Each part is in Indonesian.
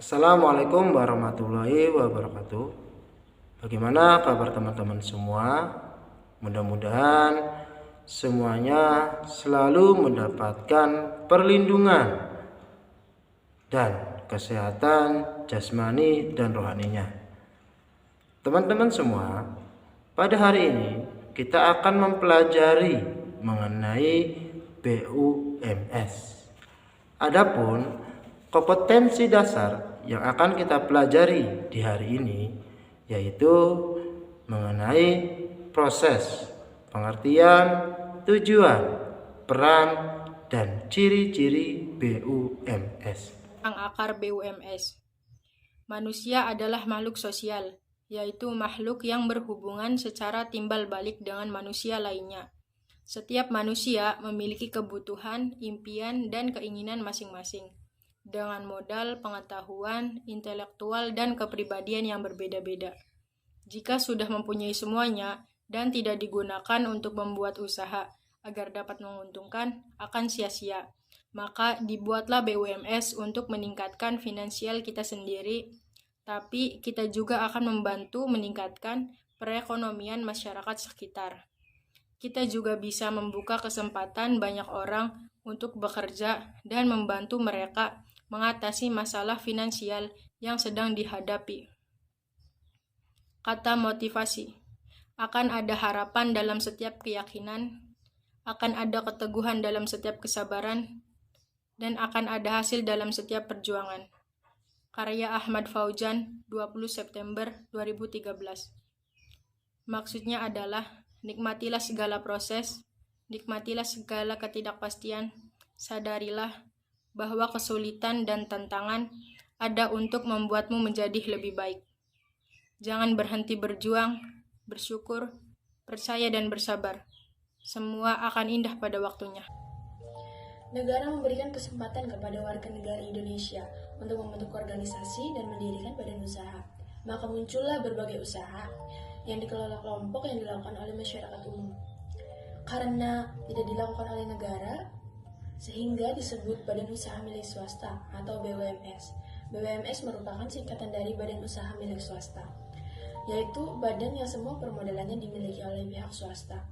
Assalamualaikum warahmatullahi wabarakatuh. Bagaimana kabar teman-teman semua? Mudah-mudahan semuanya selalu mendapatkan perlindungan dan kesehatan jasmani dan rohaninya. Teman-teman semua, pada hari ini kita akan mempelajari mengenai BUMS. Adapun kompetensi dasar yang akan kita pelajari di hari ini yaitu mengenai proses, pengertian, tujuan, peran, dan ciri-ciri BUMS. Akar BUMS. Manusia adalah makhluk sosial, yaitu makhluk yang berhubungan secara timbal balik dengan manusia lainnya. Setiap manusia memiliki kebutuhan, impian, dan keinginan masing-masing, dengan modal pengetahuan, intelektual, dan kepribadian yang berbeda-beda. Jika sudah mempunyai semuanya dan tidak digunakan untuk membuat usaha agar dapat menguntungkan, akan sia-sia. Maka dibuatlah BUMS untuk meningkatkan finansial kita sendiri, tapi kita juga akan membantu meningkatkan perekonomian masyarakat sekitar. Kita juga bisa membuka kesempatan banyak orang untuk bekerja dan membantu mereka mengatasi masalah finansial yang sedang dihadapi. Kata motivasi. Akan ada harapan dalam setiap keyakinan, akan ada keteguhan dalam setiap kesabaran, dan akan ada hasil dalam setiap perjuangan. Karya Ahmad Fauzan, 20 September 2013. Maksudnya adalah, nikmatilah segala proses, nikmatilah segala ketidakpastian, sadarilah bahwa kesulitan dan tantangan ada untuk membuatmu menjadi lebih baik. Jangan berhenti berjuang, bersyukur, percaya dan bersabar. Semua akan indah pada waktunya. Negara memberikan kesempatan kepada warga negara Indonesia untuk membentuk organisasi dan mendirikan badan usaha. Maka muncullah berbagai usaha yang dikelola kelompok yang dilakukan oleh masyarakat umum. Karena tidak dilakukan oleh negara, sehingga disebut badan usaha milik swasta atau BUMS. BUMS merupakan singkatan dari badan usaha milik swasta, yaitu badan yang semua permodalannya dimiliki oleh pihak swasta.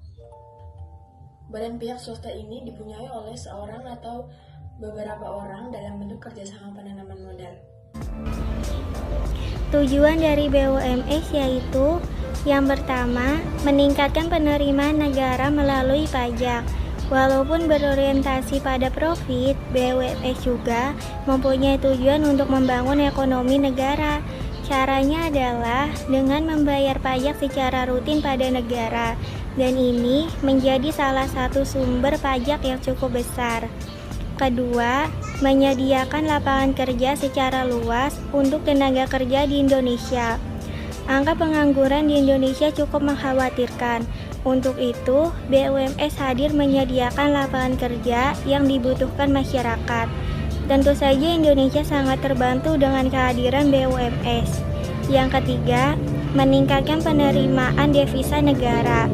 Badan pihak swasta ini dipunyai oleh seorang atau beberapa orang dalam bentuk kerjasama penanaman modal. Tujuan dari BUMS yaitu yang pertama, meningkatkan penerimaan negara melalui pajak. Walaupun berorientasi pada profit, BUMS juga mempunyai tujuan untuk membangun ekonomi negara. Caranya adalah dengan membayar pajak secara rutin pada negara, dan ini menjadi salah satu sumber pajak yang cukup besar. Kedua, menyediakan lapangan kerja secara luas untuk tenaga kerja di Indonesia. Angka pengangguran di Indonesia cukup mengkhawatirkan. Untuk itu, BUMS hadir menyediakan lapangan kerja yang dibutuhkan masyarakat. Tentu saja Indonesia sangat terbantu dengan kehadiran BUMS. Yang ketiga, meningkatkan penerimaan devisa negara.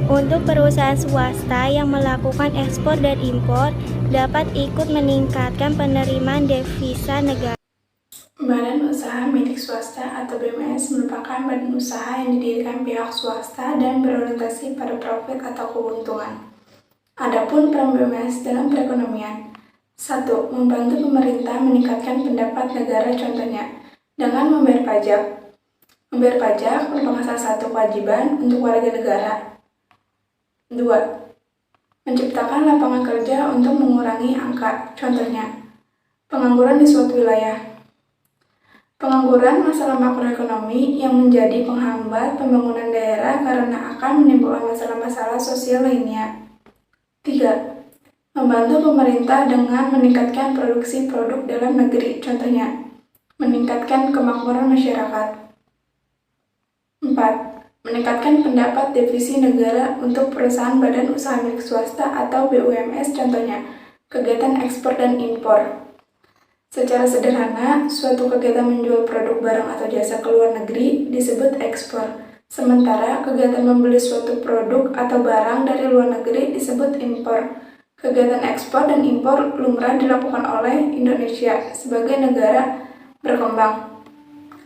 Untuk perusahaan swasta yang melakukan ekspor dan impor dapat ikut meningkatkan penerimaan devisa negara. Badan usaha milik swasta atau BUMS merupakan badan usaha yang didirikan pihak swasta dan berorientasi pada profit atau keuntungan. Adapun peran BUMS dalam perekonomian. 1. Membantu pemerintah meningkatkan pendapat negara, contohnya dengan membayar pajak. Membayar pajak merupakan salah satu kewajiban untuk warga negara. 2. Menciptakan lapangan kerja untuk mengurangi angka, contohnya pengangguran di suatu wilayah. Pengangguran masalah makroekonomi yang menjadi penghambat pembangunan daerah karena akan menimbulkan masalah-masalah sosial lainnya. 3. Membantu pemerintah dengan meningkatkan produksi produk dalam negeri, contohnya meningkatkan kemakmuran masyarakat. 4. Meningkatkan pendapat devisa negara untuk perusahaan badan usaha milik swasta atau BUMS, contohnya kegiatan ekspor dan impor. Secara sederhana, suatu kegiatan menjual produk barang atau jasa ke luar negeri disebut ekspor, sementara kegiatan membeli suatu produk atau barang dari luar negeri disebut impor. Kegiatan ekspor dan impor lumrah dilakukan oleh Indonesia sebagai negara berkembang.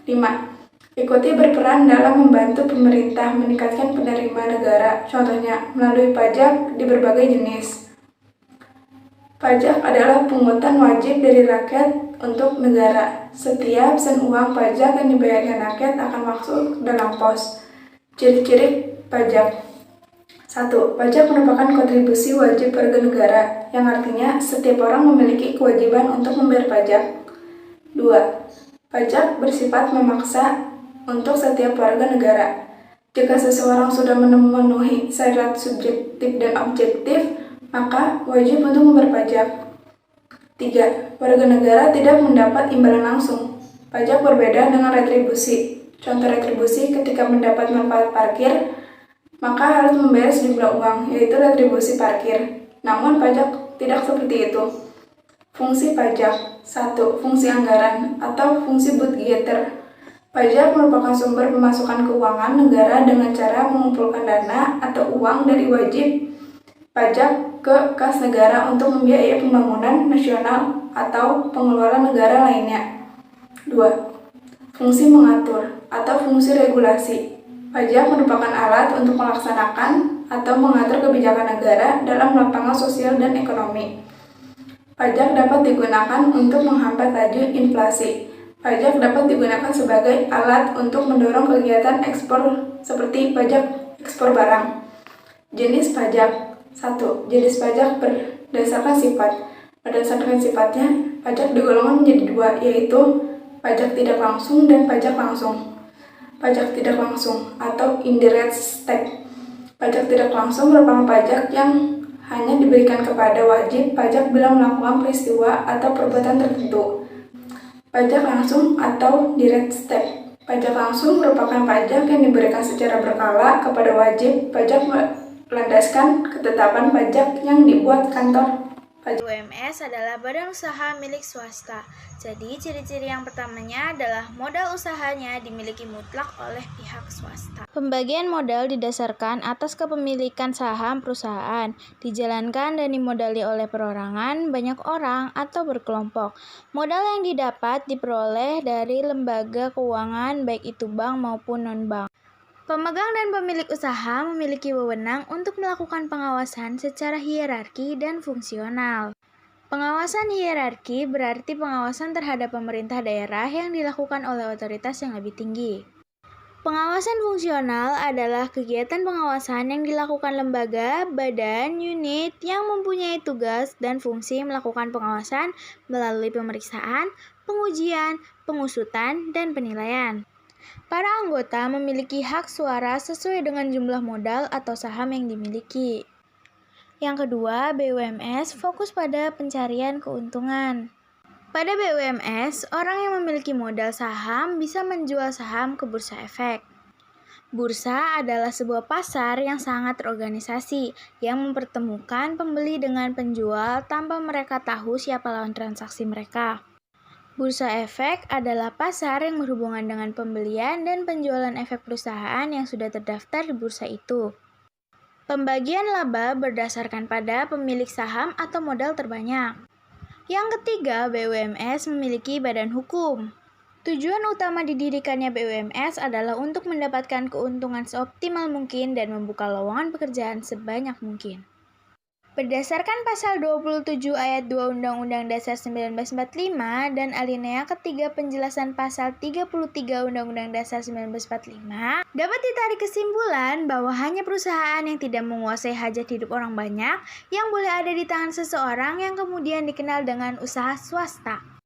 5. Ikuti berperan dalam membantu pemerintah meningkatkan penerimaan negara, contohnya melalui pajak di berbagai jenis. Pajak adalah pungutan wajib dari rakyat untuk negara. Setiap sen uang pajak yang dibayarkan rakyat akan masuk dalam pos. Ciri-ciri pajak. 1. Pajak merupakan kontribusi wajib warga negara, yang artinya setiap orang memiliki kewajiban untuk membayar pajak. 2. Pajak bersifat memaksa untuk setiap warga negara. Jika seseorang sudah memenuhi syarat subjektif dan objektif, maka wajib untuk membayar pajak. 3. Warga negara tidak mendapat imbalan langsung. Pajak berbeda dengan retribusi. Contoh retribusi ketika mendapat manfaat parkir, maka harus membayar sejumlah uang, yaitu retribusi parkir. Namun pajak tidak seperti itu. Fungsi pajak. 1. Fungsi anggaran atau fungsi budgeter. Pajak merupakan sumber pemasukan keuangan negara dengan cara mengumpulkan dana atau uang dari wajib pajak ke kas negara untuk membiayai pembangunan nasional atau pengeluaran negara lainnya. 2. Fungsi mengatur atau fungsi regulasi. Pajak merupakan alat untuk melaksanakan atau mengatur kebijakan negara dalam lapangan sosial dan ekonomi. Pajak dapat digunakan untuk menghambat laju inflasi. Pajak dapat digunakan sebagai alat untuk mendorong kegiatan ekspor seperti pajak ekspor barang. Jenis pajak. 1. Jenis pajak berdasarkan sifat. Berdasarkan sifatnya, pajak digolongkan menjadi 2, yaitu pajak tidak langsung dan pajak langsung. Pajak tidak langsung atau indirect tax. Pajak tidak langsung merupakan pajak yang hanya diberikan kepada wajib pajak bila melakukan peristiwa atau perbuatan tertentu. Pajak langsung atau direct tax. Pajak langsung merupakan pajak yang diberikan secara berkala kepada wajib pajak melandaskan ketetapan pajak yang dibuat kantor pajak. BUMS adalah badan usaha milik swasta. Jadi, ciri-ciri yang pertamanya adalah modal usahanya dimiliki mutlak oleh pihak swasta. Pembagian modal didasarkan atas kepemilikan saham perusahaan, dijalankan dan dimodali oleh perorangan, banyak orang, atau berkelompok. Modal yang didapat diperoleh dari lembaga keuangan, baik itu bank maupun non-bank. Pemegang dan pemilik usaha memiliki wewenang untuk melakukan pengawasan secara hierarki dan fungsional. Pengawasan hierarki berarti pengawasan terhadap pemerintah daerah yang dilakukan oleh otoritas yang lebih tinggi. Pengawasan fungsional adalah kegiatan pengawasan yang dilakukan lembaga, badan, unit yang mempunyai tugas dan fungsi melakukan pengawasan melalui pemeriksaan, pengujian, pengusutan, dan penilaian. Para anggota memiliki hak suara sesuai dengan jumlah modal atau saham yang dimiliki. Yang kedua, BUMS fokus pada pencarian keuntungan. Pada BUMS, orang yang memiliki modal saham bisa menjual saham ke bursa efek. Bursa adalah sebuah pasar yang sangat terorganisasi, yang mempertemukan pembeli dengan penjual tanpa mereka tahu siapa lawan transaksi mereka. Bursa efek adalah pasar yang berhubungan dengan pembelian dan penjualan efek perusahaan yang sudah terdaftar di bursa itu. Pembagian laba berdasarkan pada pemilik saham atau modal terbanyak. Yang ketiga, BUMS memiliki badan hukum. Tujuan utama didirikannya BUMS adalah untuk mendapatkan keuntungan seoptimal mungkin dan membuka lowongan pekerjaan sebanyak mungkin. Berdasarkan pasal 27 ayat 2 Undang-Undang Dasar 1945 dan alinea ketiga penjelasan pasal 33 Undang-Undang Dasar 1945, dapat ditarik kesimpulan bahwa hanya perusahaan yang tidak menguasai hajat hidup orang banyak yang boleh ada di tangan seseorang yang kemudian dikenal dengan usaha swasta.